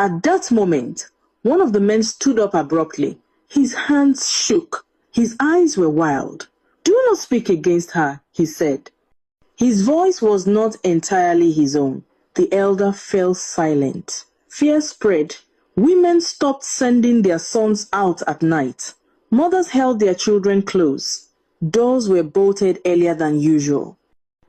At that moment, one of the men stood up abruptly. His hands shook. His eyes were wild. "Do not speak against her," he said. His voice was not entirely his own. The elder fell silent. Fear spread. Women stopped sending their sons out at night. Mothers held their children close. Doors were bolted earlier than usual.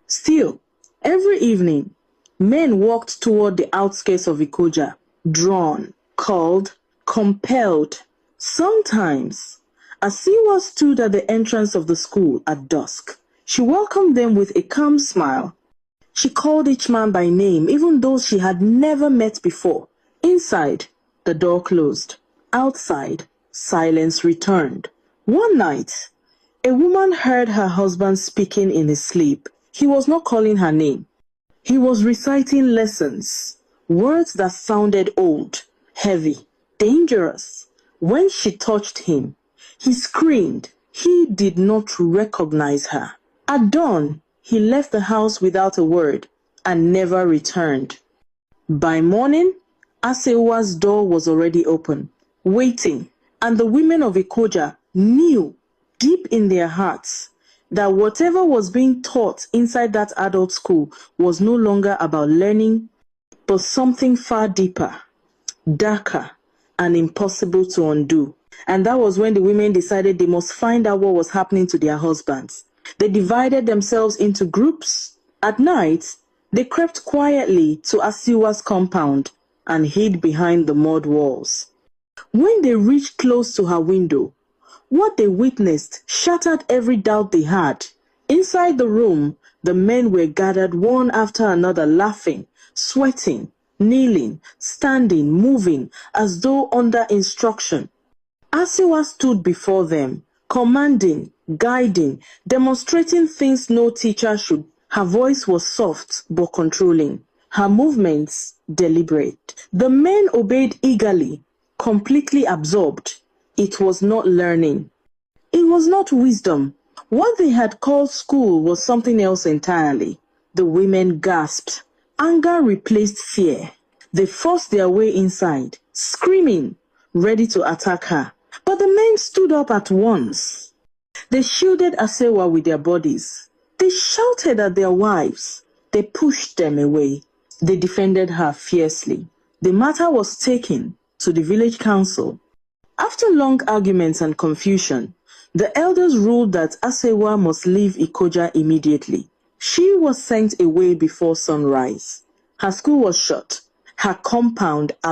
Still, every evening, men walked toward the outskirts of Ikoja, drawn, called, compelled. Sometimes, Asiwa stood at the entrance of the school at dusk. She welcomed them with a calm smile. She called each man by name, even those she had never met before. Inside, the door closed. Outside, silence returned. One night, a woman heard her husband speaking in his sleep. He was not calling her name. He was reciting lessons, words that sounded old, heavy, dangerous. When she touched him, he screamed. He did not recognize her. At dawn, he left the house without a word and never returned. By morning, Asewa's door was already open, waiting, and the women of Ikoja knew deep in their hearts that whatever was being taught inside that adult school was no longer about learning, but something far deeper, darker, and impossible to undo. And that was when the women decided they must find out what was happening to their husbands. They divided themselves into groups. At night, they crept quietly to Asiwa's compound and hid behind the mud walls. When they reached close to her window, what they witnessed shattered every doubt they had. Inside the room, the men were gathered one after another, laughing, sweating, kneeling, standing, moving, as though under instruction. Asiwa stood before them, commanding, guiding, demonstrating things no teacher should. Her voice was soft but controlling, her movements deliberate. The men obeyed eagerly, completely absorbed. It was not learning. It was not wisdom. What they had called school was something else entirely. The women gasped. Anger replaced fear. They forced their way inside, screaming, ready to attack her. But the men stood up at once. They shielded Asewa with their bodies. They shouted at their wives. They pushed them away. They defended her fiercely. The matter was taken to the village council. After long arguments and confusion, the elders ruled that Asewa must leave Ikoja immediately. She was sent away before sunrise. Her school was shut, her compound abandoned.